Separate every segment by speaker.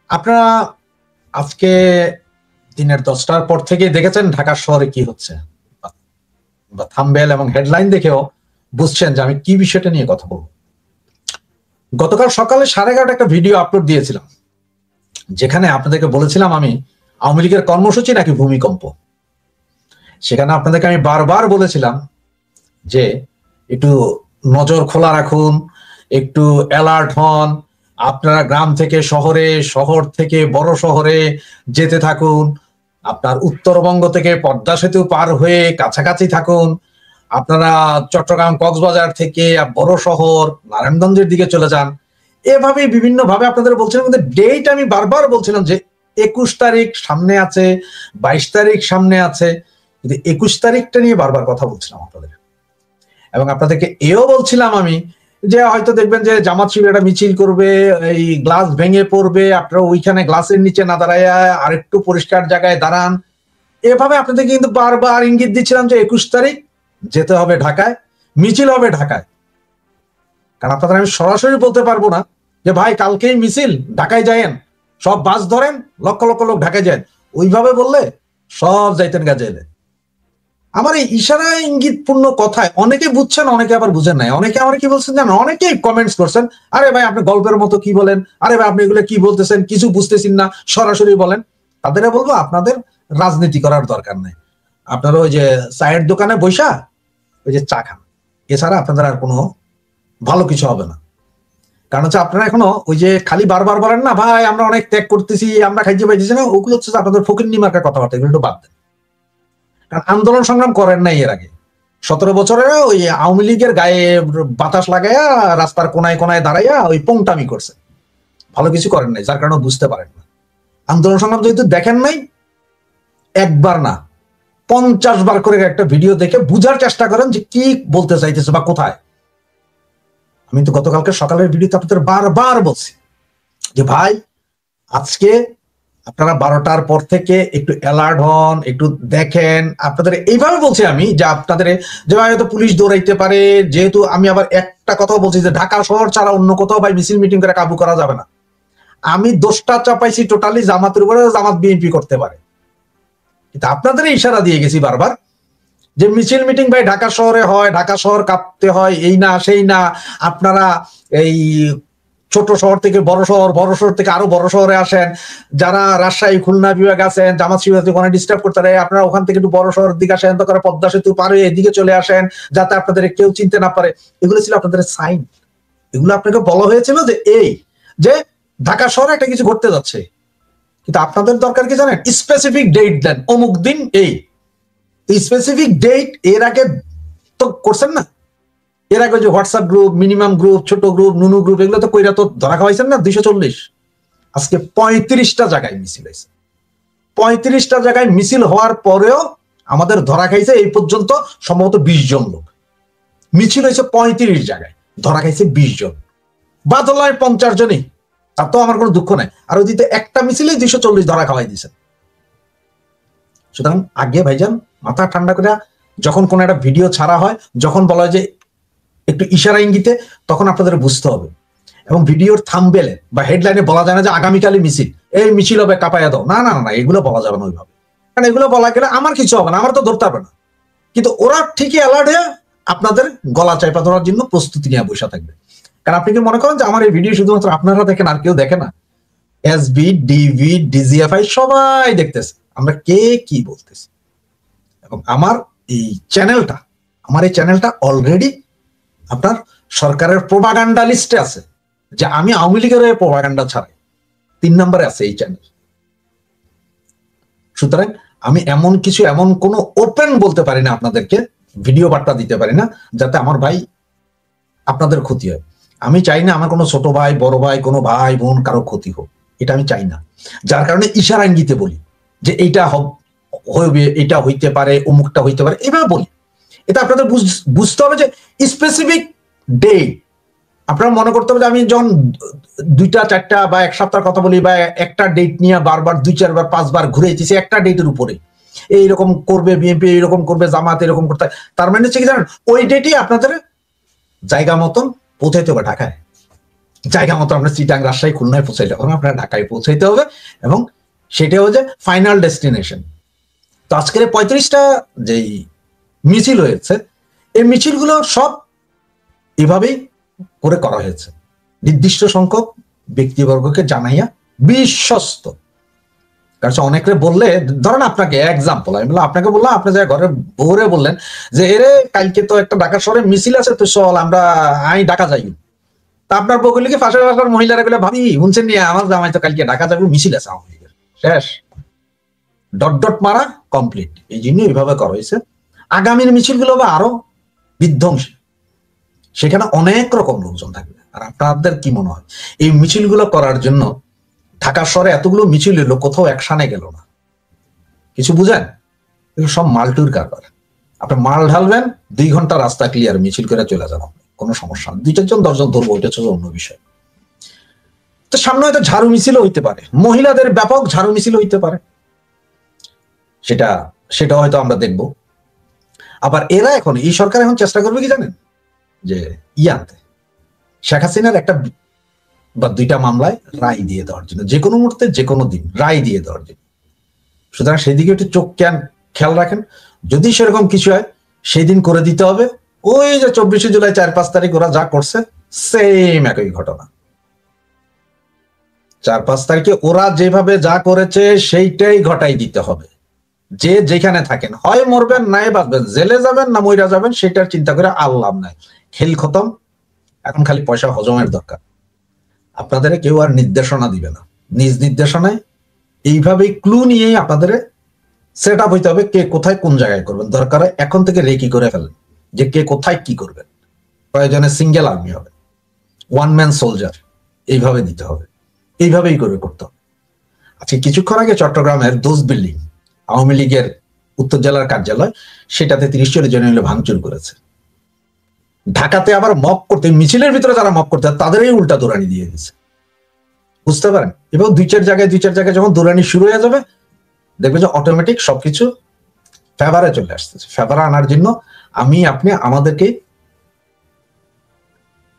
Speaker 1: আপনারা আজকে দিনের 10টার পর থেকে দেখেছেন ঢাকা শহরে কি হচ্ছে, বা থাম্বনেল এবং হেডলাইন দেখেও বুঝছেন যে আমি কি বিষয়টা নিয়ে কথা বলবো। গতকাল সকালে 11:30 একটা ভিডিও আপলোড দিয়েছিলাম, যেখানে আপনাদেরকে বলেছিলাম আমি আওয়ামী লীগের কর্মসূচি নাকি ভূমিকম্প। সেখানে আপনাদেরকে আমি বারবার বলেছিলাম যে একটু নজর খোলা রাখুন, একটু অ্যালার্ট হন, আপনারা গ্রাম থেকে শহরে, শহর থেকে বড় শহরে যেতে থাকুন, আপনার উত্তরবঙ্গ থেকে পদ্মা সেতু পার হয়ে কাছাকাছি থাকুন, আপনারা চট্টগ্রাম কক্সবাজার থেকে বড় শহর নারায়ণগঞ্জের দিকে চলে যান। এভাবে বিভিন্ন ভাবে আপনাদের বলছিলাম, কিন্তু ডেট আমি বারবার বলছিলাম যে 21 তারিখ সামনে আছে, 22 তারিখ সামনে আছে, কিন্তু 21 তারিখটা নিয়ে বারবার কথা বলছিলাম আপনাদের। এবং আপনাদেরকে এও বলছিলাম আমি যে হয়তো দেখবেন যে জামাত শিবির একটা মিছিল করবে, এই গ্লাস ভেঙে পড়বে, আপনারা ওইখানে গ্লাসের নিচে না দাঁড়াইয়া আরেকটু পরিষ্কার জায়গায় দাঁড়ান। এভাবে আপনাদের কিন্তু বারবার ইঙ্গিত দিচ্ছিলাম যে 21 তারিখ যেতে হবে ঢাকায়, মিছিল হবে ঢাকায়। কারণ আপনাদের আমি সরাসরি বলতে পারবো না যে ভাই কালকেই মিছিল ঢাকায় যায়েন, সব বাস ধরেন, লক্ষ লক্ষ লোক ঢাকায় যায়। ওইভাবে বললে সব যাইতেন গাজেলে। আমার এই ইশারা ইঙ্গিতপূর্ণ কথায় অনেকে বুঝছেন, অনেকে আবার বুঝেন নাই। অনেকে আমার কি বলছেন জানেন, অনেকেই কমেন্টস করছেন, আরে ভাই আপনি গল্পের মতো কি বলেন, আরে ভাই আপনি এগুলো কি বলতেছেন, কিছু বুঝতেছেন না, সরাসরি বলেন। তাদের বলবো আপনাদের রাজনীতি করার দরকার নাই, আপনারা ওই যে চায়ের দোকানে বৈশা ওই যে চা খান, এছাড়া আপনাদের আর কোনো ভালো কিছু হবে না। কারণ হচ্ছে আপনারা এখনো ওই যে খালি বারবার বলেন না ভাই আমরা অনেক ত্যাগ করতেছি, আমরা খাইতে পাইতেছি না, ওগুলো হচ্ছে আপনাদের ফকিন্নি মার্কা কথাবার্তা, এগুলো একটু বাদ দেন। কারণ আন্দোলন সংগ্রাম করেন নাই এর আগে 17 বছরে ওই আওয়ামী লীগের গায়ে বাতাস লাগাইয়া রাস্তার কোনায় কোনায় দাঁড়াইয়া ওই পোংটামি করছে, ভালো কিছু করেন নাই, যার কারণে বুঝতে পারেন না। আন্দোলন সংগ্রাম যেহেতু দেখেন নাই, একবার না 50 বার করে একটা ভিডিও দেখে বুঝার চেষ্টা করেন যে কি বলতে চাইতেছে বা কোথায়। আমি তো গতকালকে সকালের ভিডিওতে আপনাদের বারবার বলছি যে ভাই আজকে আপনারা 12টার পর থেকে একটু অ্যালার্ট হন, একটু দেখেন। আপনাদের এইভাবে বলছি আমি যে আপনাদের যে হয়তো পুলিশ দৌড়াইতে পারে, যেহেতু আমি আবার একটা কথাও বলছি যে ঢাকা শহর ছাড়া অন্য কোথাও ভাই মিছিল মিটিং করে কাবু করা যাবে না। আমি দোষটা চাপাইছি টোটালি জামাতের উপরে, জামাত বিএনপি করতে পারে, কিন্তু আপনাদের ইশারা দিয়ে গেছি বারবার যে মিছিল মিটিং ভাই ঢাকা শহরে হয়, ঢাকা শহর কাঁপতে হয়, এই না সেই না, আপনারা এই ছোট শহর থেকে বড় শহর, বড় শহর থেকে আরো বড় শহরে আসেন, যারা রাজশাহী খুলনা বিভাগ আছেন, জামাত শিবির ওখানে ডিস্টার্ব করতে পারে, আপনারা ওখান থেকে একটু বড় শহরের দিকে আসেন, তো করে পদ্মা সেতু পার হয়ে এদিকে চলে আসেন, যাতে আপনাদের কেউ চিনতে না পারে। এগুলো ছিল আপনাদের সাইন, এগুলো আপনাকে বলা হয়েছিল যে এই যে ঢাকা শহরে একটা কিছু ঘটতে যাচ্ছে। কিন্তু আপনাদের দরকার কি জানেন, স্পেসিফিক ডেট দেন, অমুক দিন এই স্পেসিফিক ডেট এর আগে তো করছেন না। এর আগে যে হোয়াটসঅ্যাপ গ্রুপ, মিনিমাম গ্রুপ, ছোট গ্রুপ, নুনু গ্রুপ, এগুলো তো কইরা তো ধরা খাওয়াইছেন না। 240 আজকে 35টা জায়গায় মিছিল হয়েছে। 35টা জায়গায় মিছিল হওয়ার পরেও আমাদের ধরা খাইছে এই পর্যন্ত সম্ভবত 20 জন লোক। মিছিল হয়েছে 35 জায়গায়, ধরা খাইছে 20 জন, বাদলায় 50 জনই। তার তো আমার কোনো দুঃখ নাই। আর ওই দিতে একটা মিছিলে 240 ধরা খাওয়াই দিয়েছে। সুতরাং আগে ভাইজান মাথা ঠান্ডা করে যখন কোন একটা ভিডিও ছাড়া হয়, যখন বলা হয় যে একটু ইশারা ইঙ্গিতে, তখন আপনাদের বুঝতে হবে। এবং ভিডিওর থাম্বনেলে বা হেডলাইনে বলা যায় না যে আগামীকালই মিছিল, এই মিছিল হবে কাপাইয়া দাও, না না না, এগুলো বলা যাবে না ওইভাবে। কারণ এগুলো বলা গেলে আমার কিছু হবে না, আমার তো ধরতে হবে না। কিন্তু ওরা ঠিকই অ্যালার্ট হয়ে আপনাদের গলা চাইপা ধরার জন্য প্রস্তুতি নিয়ে বসে থাকবে। কারণ আপনি কি মনে করেন যে আমার এই ভিডিও শুধুমাত্র আপনারা দেখেন আর কেউ দেখে না? এসবি, ডিভি, ডিজিএফআই সবাই দেখতেছে আমরা কে কি বলতেছি। এবং আমার এই চ্যানেলটা অলরেডি আপনার সরকারের প্রোপাগান্ডা লিস্টে আছে, যে আমি আওয়ামী লীগের প্রোপাগান্ডা ছাড়াই 3 নম্বরে আছে এই চ্যানেল। সুতরাং আমি এমন কোন ওপেন বলতে পারি না আপনাদেরকে, ভিডিও বার্তা দিতে পারি না যাতে আমার ভাই আপনাদের ক্ষতি হয়। আমি চাই না আমার কোনো ছোট ভাই, বড় ভাই, কোনো ভাই বোন কারো ক্ষতি হোক, এটা আমি চাই না। যার কারণে ইশারা ইঙ্গিতে বলি যে এইটা হবে, এটা হইতে পারে, অমুকটা হইতে পারে, এভাবে বলি। এটা আপনাদের বুঝতে হবে যে স্পেসিফিক ডে। আপনারা মনে করতে হবে যে আমি যখন 2টা 4টা বা 1 সপ্তাহের কথা বলি, বা একটা ডেট নিয়ে বারবার 2-4 বার 5 বার ঘুরে যেতেছি একটা ডেটের উপরে, এইরকম করবে বিএনপি, এইরকম করবে জামাত, এরকম করতে, তার মানে হচ্ছে কি জানেন, ওই ডেটই আপনাদের জায়গা মতন পৌঁছাইতে হবে ঢাকায়। জায়গা মতো আমরা চিটাং, রাজশাহী, খুলনায় পৌঁছাইলে এখন আপনার ঢাকায় পৌঁছাইতে হবে, এবং সেটা হচ্ছে ফাইনাল ডেস্টিনেশন। তো আজকের 35টা যেই মিছিল হয়েছে, এই মিছিলগুলো সব এভাবেই করে করা হয়েছে, নির্দিষ্ট সংখ্যক ব্যক্তিবর্গকে জানাইয়া বিশ্বস্ত। কারণ অনেকে বললে, ধরেন আপনাকে এক্সাম্পল আমি বললাম, আপনাকে বললাম, আপনি যা ঘরে বউরে বললেন যে এরে কালকে তো একটা ঢাকা শহরে মিছিল আছে, তো চল আমরা ঢাকা যাই। তা আপনার বউগুলিকে ফাঁসে ফাঁসার মহিলারা গুলো ভাবি শুনছেন নিয়ে, আমার জামাই তো কালকে ঢাকা যাবে, মিছিল আছে আওয়ামী লীগের, শেষ, ডট ডট মারা কমপ্লিট। এই জন্য এইভাবে করা হয়েছে। আগামীর মিছিলগুলো হবে আরো বিধ্বংসী, সেখানে অনেক রকম লোকজন থাকবে। আর আপনাদের কি মনে হয় এই মিছিলগুলো করার জন্য ঢাকা শহরে এতগুলো মিছিল হলো, কোথাও একসানে গেল না? কিছু বুঝেন? এগুলো সব মালটুর কারবার। আপনি মাল ঢালবেন, 2 ঘন্টা রাস্তা ক্লিয়ার, মিছিল করে চলে যান, কোনো সমস্যা নেই। 2-4 জন 10 জন ধরবো, ওইটা হচ্ছে অন্য বিষয়। তো সামনে হয়তো ঝাড়ু মিছিলও হইতে পারে, মহিলাদের ব্যাপক ঝাড়ু মিছিল হইতে পারে, সেটা হয়তো আমরা দেখব। আবার এরা এখন, এই সরকার এখন চেষ্টা করবে কি জানেন, যে আনতে শেখ হাসিনার একটা বা 2টা মামলায় রায় দিয়ে দেওয়ার জন্য, যে কোনো মুহূর্তে যে কোনো দিন রায় দিয়ে দেওয়ার জন্য। সুতরাং সেদিকে একটু চোখ খেয়াল রাখেন। যদি সেরকম কিছু হয় সেই দিন করে দিতে হবে। ওই যে 24শে জুলাই 4-5 তারিখ ওরা যা করছে, সেম একই ঘটনা। 4-5 তারিখে ওরা যেভাবে যা করেছে সেইটাই ঘটাই দিতে হবে। যে যেখানে থাকেন, হয় মরবেন নাই বাঁচবেন, জেলে যাবেন না মইরা যাবেন, সেটার চিন্তা করে আল্লাহ নাই, খেল খতম। এখন খালি পয়সা হজমের দরকার। আপনাদের কেউ আর নির্দেশনা দিবে না, নিজ নির্দেশনায় এইভাবেই ক্লু নিয়েই আপনাদের সেট আপ হইতে হবে, কে কোথায় কোন জায়গায় করবেন। দরকার এখন থেকে রেকি করে ফেলেন যে কে কোথায় কি করবেন। প্রয়োজনে সিঙ্গেল আর্মি হবে, 1 ম্যান সোলজার, এইভাবে দিতে হবে, এইভাবেই করে করতে হবে। আজকে কিছুক্ষণ আগে চট্টগ্রামের দোষ বিল্ডিং, আওয়ামী লীগের উত্তর জেলার কার্যালয়, সেটাতে 30-40 জন মিলে ভাঙচুর করেছে। ঢাকাতে আবার মপ করতে, মিছিলের ভিতরে যারা মপ করতে তাদেরই উল্টা দৌড়ানি দিয়ে দিচ্ছে, বুঝতে পারেন? এবং 2-4 জায়গায় যখন দৌড়ানি শুরু হয়ে যাবে, দেখবে যে অটোমেটিক সবকিছু ফেভারে চলে আসতেছে। ফেভারে আনার জন্য আপনি আমাদেরকে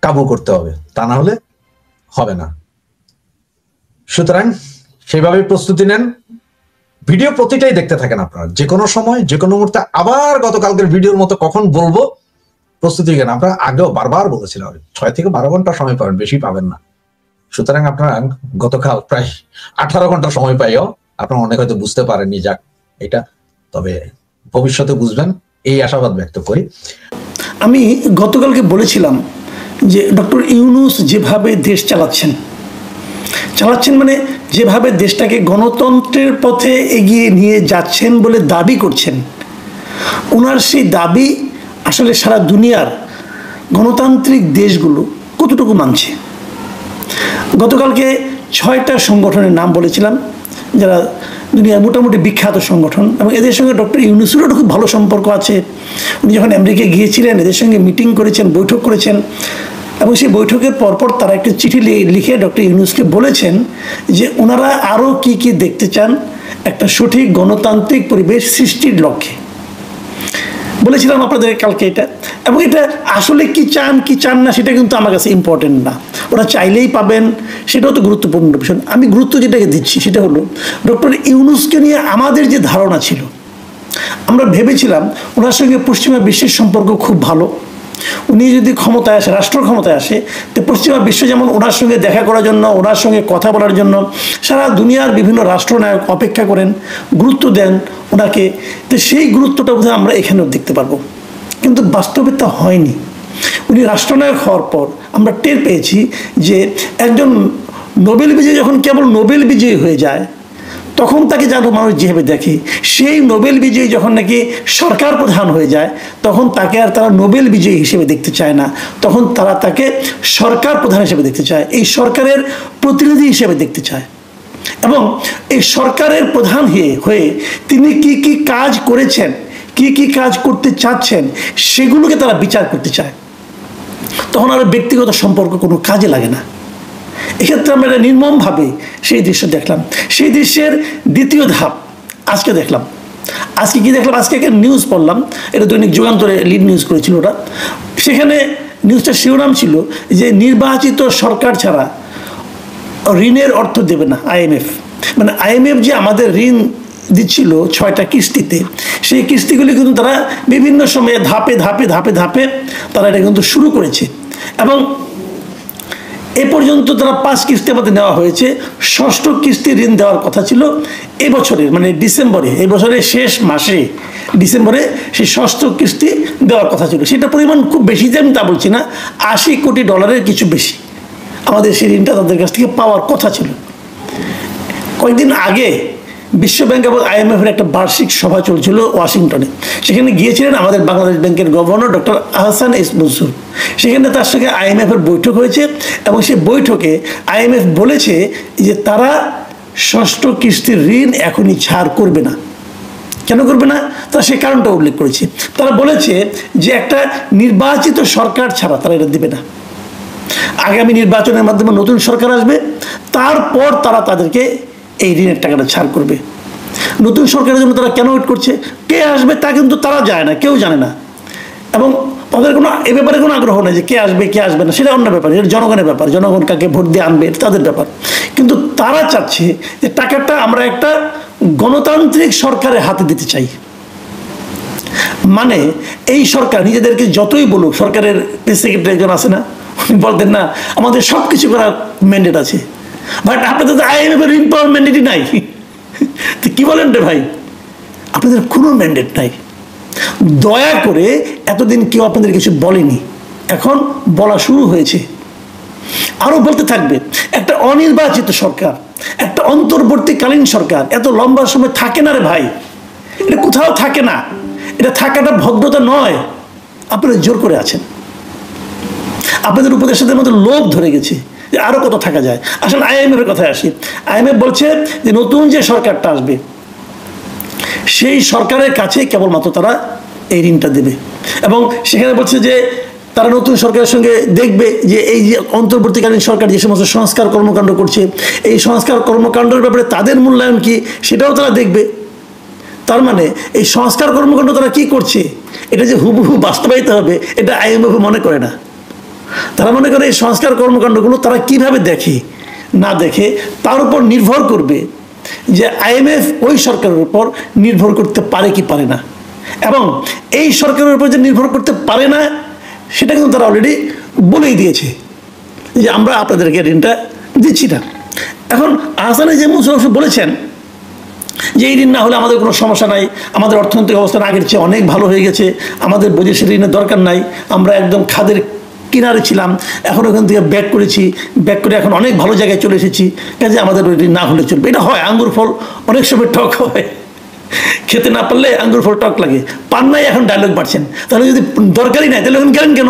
Speaker 1: কাবু করতে হবে, তা না হলে হবে না। সুতরাং সেভাবে প্রস্তুতি নেন। ভিডিও প্রতিটাই দেখতে থাকেন আপনারা, যে কোনো সময় যে কোনো মুহূর্তে। আবার গতকালকের ভিডিওর মতো কখন বলবো প্রস্তুতি নেন। আপনারা আগেও বারবার বলেছিলাম 6 থেকে 12 ঘন্টা সময় পাবেন, বেশি পাবেন না। সুতরাং আপনারা গতকাল প্রায় 18 ঘন্টা সময় পাইও আপনারা অনেক হয়তো বুঝতে পারেননি যাক এটা, তবে ভবিষ্যতে বুঝবেন এই আশাবাদ ব্যক্ত করি।
Speaker 2: আমি গতকালকে বলেছিলাম যে ডক্টর ইউনূস যেভাবে দেশ চালাচ্ছেন মানে যেভাবে দেশটাকে গণতন্ত্রের পথে এগিয়ে নিয়ে যাচ্ছেন বলে দাবি করছেন, ওনার সেই দাবি আসলে সারা দুনিয়ার গণতান্ত্রিক দেশগুলো কতটুকু মানছে। গতকালকে 6টা সংগঠনের নাম বলেছিলাম যারা দুনিয়ার মোটামুটি বিখ্যাত সংগঠন, এবং এদের সঙ্গে ডক্টর ইউনূসেরও খুব ভালো সম্পর্ক আছে। উনি যখন আমেরিকায় গিয়েছিলেন এদের সঙ্গে মিটিং করেছেন, বৈঠক করেছেন, এবং সেই বৈঠকের পরপর তারা একটা চিঠি লিখে ডক্টর ইউনূসকে বলেছেন যে ওনারা আরও কি কি দেখতে চান একটা সঠিক গণতান্ত্রিক পরিবেশ সৃষ্টির লক্ষ্যে। বলেছিলাম আপনাদের কালকে এটা, এবং এটা আসলে কি চান না সেটা কিন্তু আমার কাছে ইম্পর্টেন্ট না, ওরা চাইলেই পাবেন, সেটাও তো গুরুত্বপূর্ণ বিষয়। আমি গুরুত্ব যেটাকে দিচ্ছি সেটা হলো ডক্টর ইউনূসকে নিয়ে আমাদের যে ধারণা ছিল, আমরা ভেবেছিলাম ওনার সঙ্গে পশ্চিমা বিশ্বের সম্পর্ক খুব ভালো। উনি যদি ক্ষমতায় আসে, রাষ্ট্র ক্ষমতায় আসে, তো পশ্চিমা বিশ্ব যেমন ওনার সঙ্গে দেখা করার জন্য, ওনার সঙ্গে কথা বলার জন্য সারা দুনিয়ার বিভিন্ন রাষ্ট্রনায়ক অপেক্ষা করেন, গুরুত্ব দেন ওনাকে, তো সেই গুরুত্বটা বোধহয় আমরা এখানেও দেখতে পারবো। কিন্তু বাস্তবে তা হয়নি। উনি রাষ্ট্রনায়ক হওয়ার পর আমরা টের পেয়েছি যে একজন নোবেল বিজয়ী যখন কেবল নোবেল বিজয়ী হয়ে যায় তখন তাকে যেন মানুষ যেভাবে দেখে, সেই নোবেল বিজয়ী যখন নাকি সরকার প্রধান হয়ে যায় তখন তাকে আর তারা নোবেল বিজয়ী হিসেবে দেখতে চায় না, তখন তারা তাকে সরকার প্রধান হিসেবে দেখতে চায়, এই সরকারের প্রতিনিধি হিসেবে দেখতে চায়। এবং এই সরকারের প্রধান হয়ে তিনি কি কি কাজ করেছেন, কি কি কাজ করতে চাচ্ছেন সেগুলোকে তারা বিচার করতে চায়। তখন আর ব্যক্তিগত সম্পর্ক কোনো কাজে লাগে না। এক্ষেত্রে আমরা এটা নির্মমভাবে সেই দৃশ্য দেখলাম। সেই দৃশ্যের দ্বিতীয় ধাপ আজকে দেখলাম। আজকে কি দেখলাম? আজকে একটা নিউজ পড়লাম, এটা দৈনিক যুগান্তরে লিড নিউজ করেছিল ওরা। সেখানে নিউজটা শিরোনাম ছিল যে নির্বাচিত সরকার ছাড়া ঋণের অর্থ দেবে না আইএমএফ। মানে আইএমএফ যে আমাদের ঋণ দিচ্ছিল 6টা কিস্তিতে, সেই কিস্তিগুলি কিন্তু তারা বিভিন্ন সময়ে ধাপে ধাপে ধাপে ধাপে তারা এটা কিন্তু শুরু করেছে এবং এ পর্যন্ত তারা 5 কিস্তি আমাদের নেওয়া হয়েছে। 6ষ্ঠ কিস্তি ঋণ দেওয়ার কথা ছিল এবছরের, মানে ডিসেম্বরে, এই বছরের শেষ মাসে ডিসেম্বরে সেই 6ষ্ঠ কিস্তি দেওয়ার কথা ছিল। সেটা পরিমাণ খুব বেশি যে আমি তা বলছি না, $80 কোটি কিছু বেশি আমাদের সেই ঋণটা তাদের কাছ থেকে পাওয়ার কথা ছিল। কয়েকদিন আগে বিশ্বব্যাংক এবং আইএমএফের একটা বার্ষিক সভা চলছিল ওয়াশিংটনে। সেখানে গিয়েছিলেন আমাদের বাংলাদেশ ব্যাংকের governor doctor Ahsan S Mansur. সেখানে তার সঙ্গে আইএমএফের বৈঠক হয়েছে এবং সেই বৈঠকে আইএমএফ বলেছে যে তারা 6ষ্ঠ কিস্তির ঋণ এখনই ছাড় করবে না। কেন করবে না? তারা সেই কারণটা উল্লেখ করেছে। তারা বলেছে যে একটা নির্বাচিত সরকার ছাড়া তারা এটা দেবে না। আগামী নির্বাচনের মাধ্যমে নতুন সরকার আসবে, তারপর তারা তাদেরকে এই ঋণের টাকাটা ছাড় করবে। নতুন সরকারের জন্য তারা কেন ওয়েট করছে, কে আসবে তা কিন্তু তারা যায় না, কেউ জানে না, এবং তাদের কোনো এ ব্যাপারে কোনো আগ্রহ নেই যে কে আসবে কে আসবে না, সেটা অন্য ব্যাপার, এটা জনগণের ব্যাপার, জনগণ কাকে ভোট দিয়ে আনবে এটা তাদের ব্যাপার। কিন্তু তারা চাচ্ছে যে টাকাটা আমরা একটা গণতান্ত্রিক সরকারের হাতে দিতে চাই। মানে এই সরকার নিজেদেরকে যতই বলুক, সরকারের প্রেস সেক্রেটারি একজন আছে না, উনি বলতেন না আমাদের সব কিছু করার ম্যান্ডেট আছে, বাট আপনাদের তো আইএমএফের ঋণ পাওয়ার ম্যান্ডেটই নাই। তো কি বলেন রে ভাই, আপনাদের কোনো ম্যান্ডেট নাই। দয়া করে, এতদিন কেউ আপনাদের কিছু বলেনি, এখন বলা শুরু হয়েছে, আরো বলতে থাকবে। একটা অনির্বাচিত সরকার, একটা অন্তর্বর্তীকালীন সরকার এত লম্বা সময় থাকে না রে ভাই, এটা কোথাও থাকে না। এটা থাকাটা ভদ্রতা নয়। আপনারা জোর করে আছেন, আপনাদের উপদেষ্টাদের মধ্যে লোভ ধরে গেছে যে আরো কত থাকা যায়। আসলে আইএমএফ এর কথায় আসি। আইএমএফ বলছে যে নতুন যে সরকারটা আসবে সেই সরকারের কাছে কেবলমাত্র তারা এই ঋণটা দেবে, এবং সেখানে বলছে যে তারা নতুন সরকারের সঙ্গে দেখবে যে এই যে অন্তর্বর্তীকালীন সরকার যে সমস্ত সংস্কার কর্মকাণ্ড করছে, এই সংস্কার কর্মকাণ্ডের ব্যাপারে তাদের মূল্যায়ন কি সেটাও তারা দেখবে। তার মানে এই সংস্কার কর্মকাণ্ড তারা কি করছে এটা যে হুবহু বাস্তবায়িত হবে এটা আইএমএফ মনে করে না। তারা মনে করে এই সংস্কার কর্মকাণ্ডগুলো তারা কিভাবে দেখে না দেখে তার উপর নির্ভর করবে যে আইএমএফ ওই সরকারের উপর নির্ভর করতে পারে কি পারে না, এবং এই সরকারের উপর যে নির্ভর করতে পারে না সেটা কিন্তু তারা অলরেডি বলেই দিয়েছে যে আমরা আপনাদেরকে ঋণটা দিচ্ছি না। এখন আহসান এস মনসুর বলেছেন যে এই ঋণ না হলে আমাদের কোনো সমস্যা নাই, আমাদের অর্থনৈতিক অবস্থা আগের চেয়ে অনেক ভালো হয়ে গেছে, আমাদের বৈদেশিক ঋণের দরকার নাই, আমরা একদম খাদের কিনারে ছিলাম, এখন ওখান থেকে ব্যাক করেছি, ব্যাক করে এখন অনেক ভালো জায়গায় চলে এসেছি, কাজে আমাদের ওই ঋণ না হলে চলবে। এটা হয়, আঙ্গুর ফল অনেক সময় টক হয়, খেতে না পারলে আঙ্গুর ফল টক লাগে। পান নাই এখন ডায়লগ পাচ্ছেন, তাহলে যদি দরকারই নাই তাহলে এখন গেলেন কেন?